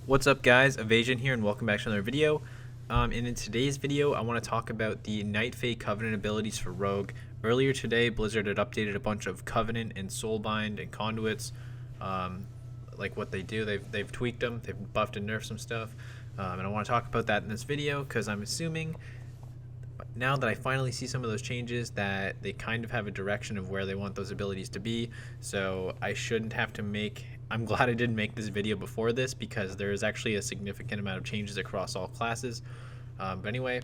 What's up guys, Evasion here and welcome back to another video. And in today's video I want to talk about the Night Fae Covenant abilities for Rogue. Earlier today Blizzard had updated a bunch of Covenant and Soulbind and Conduits, like what they do. They've tweaked them, they've buffed and nerfed some stuff, and I want to talk about that in this video because I'm assuming now that I finally see some of those changes that they kind of have a direction of where they want those abilities to be, so I shouldn't have to make... I'm glad I didn't make this video before this because there is actually a significant amount of changes across all classes. But anyway,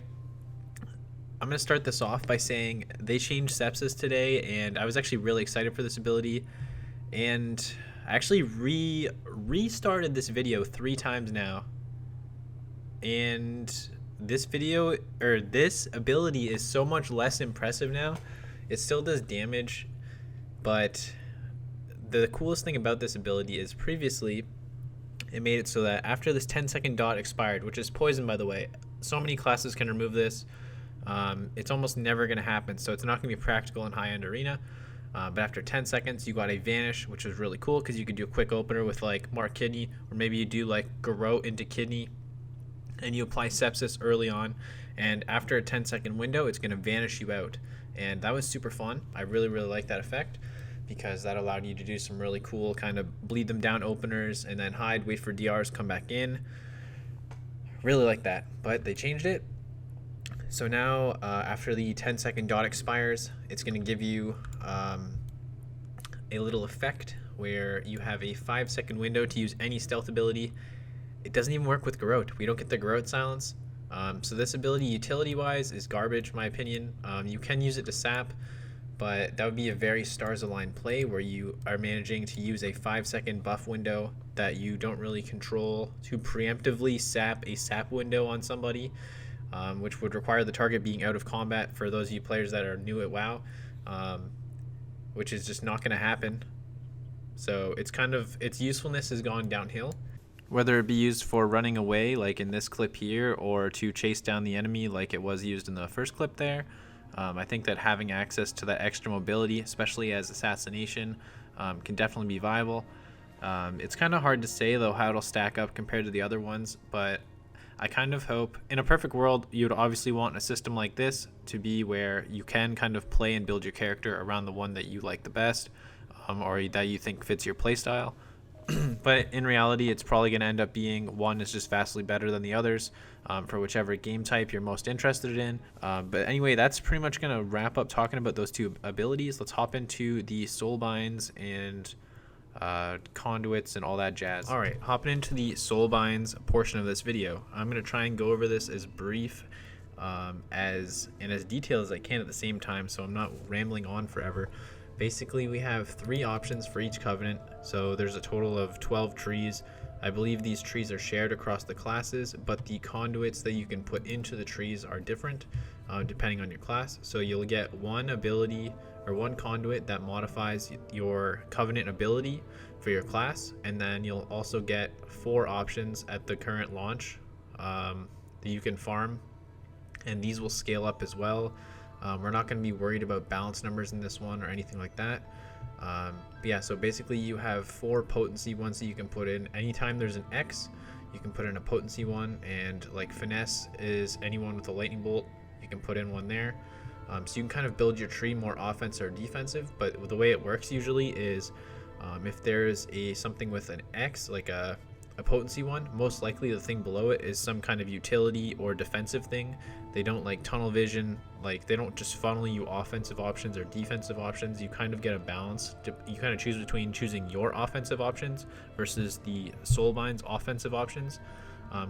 I'm going to start this off by saying they changed Sepsis today, and I was actually really excited for this ability. And I actually restarted this video 3 times now. And this video, or this ability, is so much less impressive now. It still does damage, but the coolest thing about this ability is previously it made it so that after this 10-second dot expired, which is poison by the way, so many classes can remove this, it's almost never going to happen, so it's not going to be practical in high-end arena, but after 10 seconds you got a vanish, which was really cool because you could do a quick opener with like Mark Kidney, or maybe you do like Garrote into Kidney and you apply Sepsis early on, and after a 10-second window it's going to vanish you out, and that was super fun. I really like that effect because that allowed you to do some really cool kind of bleed them down openers and then hide, wait for DRs, come back in. Really like that, but they changed it. So now after the 10-second dot expires, it's going to give you a little effect where you have a 5-second window to use any stealth ability. It doesn't even work with Garrote. We don't get the Garrote silence. So this ability utility wise is garbage in my opinion. You can use it to sap, but that would be a very stars aligned play where you are managing to use a 5-second buff window that you don't really control to preemptively sap a sap window on somebody, which would require the target being out of combat for those of you players that are new at WoW, which is just not going to happen. So it's kind of, its usefulness has gone downhill, whether it be used for running away like in this clip here, or to chase down the enemy like it was used in the first clip there. I think that having access to that extra mobility, especially as assassination, can definitely be viable. It's kind of hard to say though how it'll stack up compared to the other ones, but I kind of hope in a perfect world you would obviously want a system like this to be where you can kind of play and build your character around the one that you like the best, or that you think fits your playstyle. But in reality it's probably going to end up being one is just vastly better than the others, for whichever game type you're most interested in. But anyway, that's pretty much going to wrap up talking about those 2 abilities. Let's hop into the Soulbinds and Conduits and all that jazz. Alright, hopping into the Soulbinds portion of this video. I'm going to try and go over this as brief as detailed as I can at the same time, so I'm not rambling on forever. Basically, we have 3 options for each covenant, so there's a total of 12 trees. I believe these trees are shared across the classes, but the conduits that you can put into the trees are different depending on your class. So you'll get one ability or one conduit that modifies your covenant ability for your class, and then you'll also get 4 options at the current launch that you can farm, and these will scale up as well. We're not going to be worried about balance numbers in this one or anything like that. But yeah, so basically you have 4 potency ones that you can put in. Anytime there's an X, you can put in a potency one, and like finesse is anyone with a lightning bolt, you can put in one there. So you can kind of build your tree more offensive or defensive, but the way it works usually is if there's something with an X, like a potency one, most likely the thing below it is some kind of utility or defensive thing. They don't like tunnel vision, like they don't just funnel you offensive options or defensive options. You kind of get a balance. You kind of choose between choosing your offensive options versus the Soulbinds offensive options,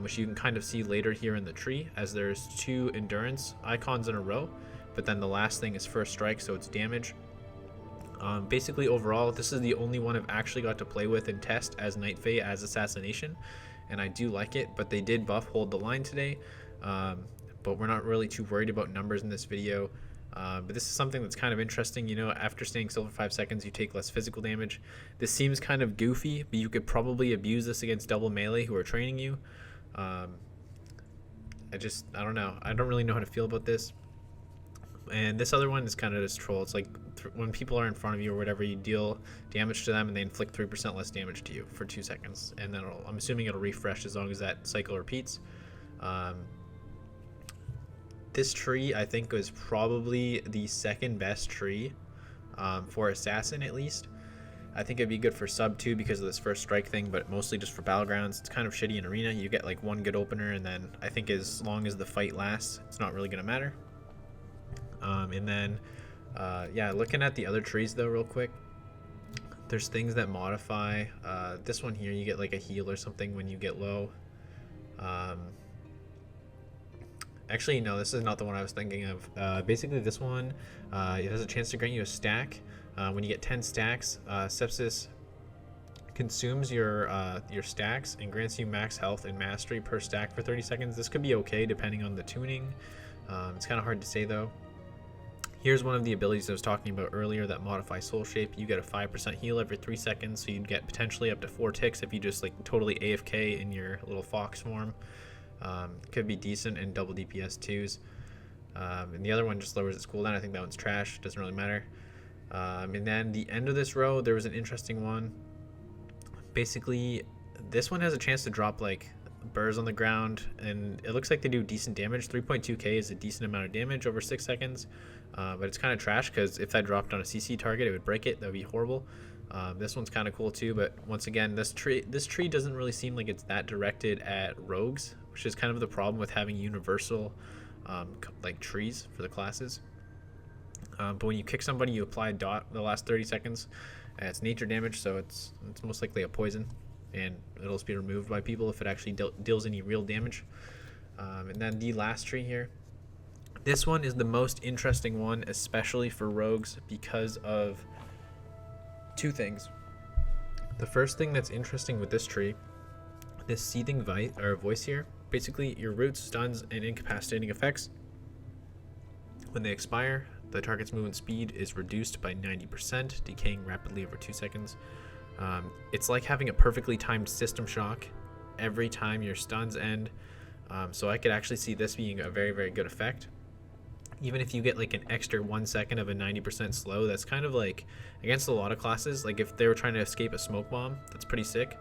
which you can kind of see later here in the tree, as there's 2 endurance icons in a row, but then the last thing is first strike, so it's damage. Basically overall this is the only one I've actually got to play with and test as Night Fae as assassination, and I do like it, but they did buff hold the line today, but we're not really too worried about numbers in this video. But this is something that's kind of interesting, you know, after staying still for 5 seconds you take less physical damage. This seems kind of goofy, but you could probably abuse this against double melee who are training you. I don't know, I don't really know how to feel about this. And this other one is kind of just troll. It's like when people are in front of you or whatever, you deal damage to them and they inflict 3% less damage to you for 2 seconds. And then I'm assuming it'll refresh as long as that cycle repeats. This tree, I think, was probably the second best tree for Assassin, at least. I think it'd be good for sub too because of this first strike thing, but mostly just for battlegrounds. It's kind of shitty in arena. You get like one good opener, and then I think as long as the fight lasts, it's not really gonna matter. And then, yeah, looking at the other trees though, real quick. There's things that modify. This one here, you get like a heal or something when you get low. Actually, no, this is not the one I was thinking of. Basically, this one, it has a chance to grant you a stack. When you get 10 stacks, Sepsis consumes your stacks and grants you max health and mastery per stack for 30 seconds. This could be okay depending on the tuning. It's kind of hard to say though. Here's one of the abilities I was talking about earlier that modify soul shape. You get a 5% heal every 3 seconds, so you'd get potentially up to 4 ticks if you just like totally AFK in your little fox form. Could be decent in double DPS 2s. And the other one just lowers its cooldown. I think that one's trash. Doesn't really matter. And then the end of this row, there was an interesting one. Basically, this one has a chance to drop like burrs on the ground, and it looks like they do decent damage. 3.2k is a decent amount of damage over 6 seconds, but it's kind of trash because if that dropped on a CC target, it would break it. That would be horrible. This one's kind of cool too, but once again, this tree doesn't really seem like it's that directed at rogues, which is kind of the problem with having universal like trees for the classes. But when you kick somebody, you apply a dot the last 30 seconds. It's nature damage, so it's most likely a poison, and it'll just be removed by people if it actually deals any real damage. And then the last tree here. This one is the most interesting one, especially for rogues, because of 2 things. The first thing that's interesting with this tree, this seething voice here, basically your roots, stuns, and incapacitating effects, when they expire, the target's movement speed is reduced by 90%, decaying rapidly over 2 seconds. It's like having a perfectly timed system shock every time your stuns end. So I could actually see this being a very, very good effect. Even if you get like an extra 1 second of a 90% slow, that's kind of like against a lot of classes. Like if they were trying to escape a smoke bomb, that's pretty sick.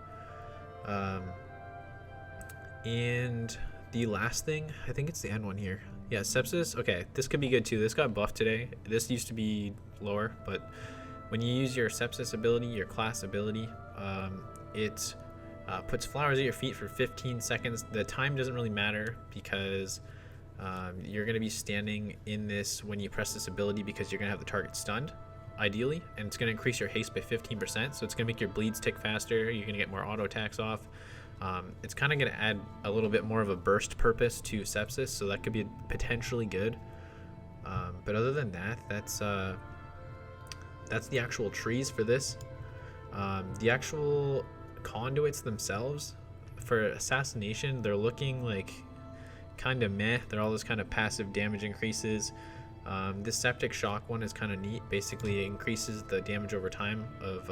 And the last thing, I think it's the end one here. Yeah, Sepsis. Okay, this could be good too. This got buffed today. This used to be lower, but when you use your Sepsis ability, your class ability, it puts flowers at your feet for 15 seconds. The time doesn't really matter because you're going to be standing in this when you press this ability because you're going to have the target stunned, ideally, and it's going to increase your haste by 15%, so it's going to make your bleeds tick faster. You're going to get more auto attacks off. It's kind of going to add a little bit more of a burst purpose to Sepsis, so that could be potentially good. But other than that, that's the actual trees for this. The actual conduits themselves for assassination, they're looking like kind of meh. They're all this kind of passive damage increases. This septic shock one is kind of neat. Basically, it increases the damage over time of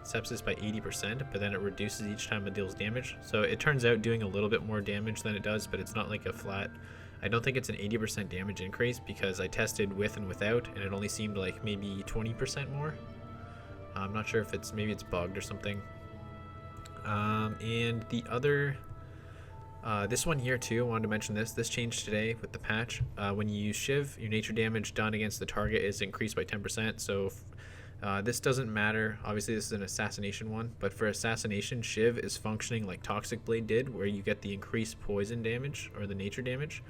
Sepsis by 80%, but then it reduces each time it deals damage. So it turns out doing a little bit more damage than it does, but it's not like a flat. I don't think it's an 80% damage increase because I tested with and without, and it only seemed like maybe 20% more. I'm not sure if maybe it's bugged or something. And the other, this one here too, I wanted to mention this changed today with the patch. When you use Shiv, your nature damage done against the target is increased by 10%. So this doesn't matter. Obviously, this is an assassination one, but for assassination, Shiv is functioning like Toxic Blade did, where you get the increased poison damage or the nature damage.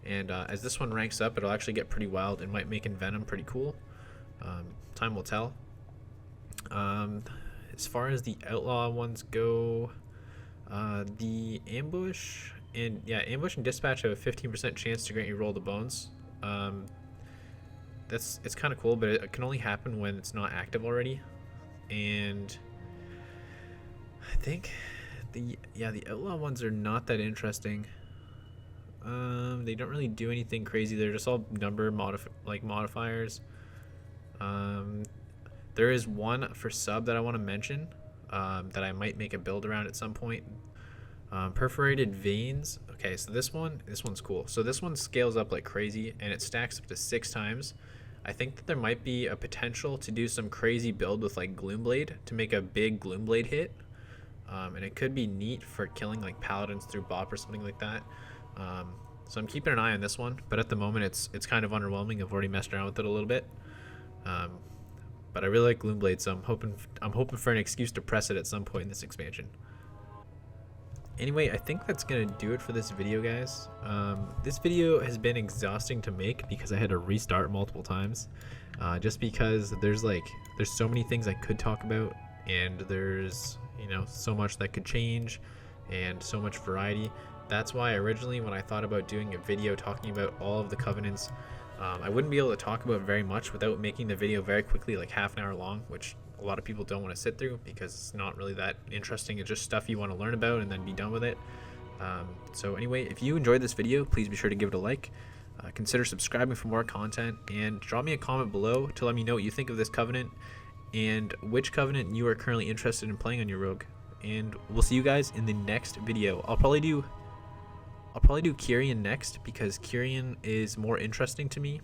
And as this one ranks up, it'll actually get pretty wild and might make Envenom pretty cool. Time will tell. As far as the outlaw ones go, the ambush and dispatch have a 15% chance to grant you roll the bones. It's kind of cool, but it can only happen when it's not active already. And I think the outlaw ones are not that interesting. They don't really do anything crazy. They're just all number modifiers. There is one for sub that I want to mention, that I might make a build around at some point. Perforated veins. Okay, so this one's cool. So this one scales up like crazy, and it stacks up to 6 times. I think that there might be a potential to do some crazy build with like Gloomblade to make a big Gloomblade hit. And it could be neat for killing like paladins through bop or something like that. So I'm keeping an eye on this one, but at the moment it's kind of underwhelming. I've already messed around with it a little bit, but I really like Gloomblade, so I'm hoping for an excuse to press it at some point in this expansion. Anyway, I think that's gonna do it for this video, guys. This video has been exhausting to make because I had to restart multiple times, just because there's so many things I could talk about, and there's so much that could change and so much variety. That's why originally when I thought about doing a video talking about all of the covenants, I wouldn't be able to talk about very much without making the video very quickly, like half an hour long, which a lot of people don't want to sit through because it's not really that interesting. It's just stuff you want to learn about and then be done with it. So anyway, if you enjoyed this video, please be sure to give it a like. Consider subscribing for more content, and drop me a comment below to let me know what you think of this covenant and which covenant you are currently interested in playing on your rogue. And we'll see you guys in the next video. I'll probably do Kyrian next because Kyrian is more interesting to me.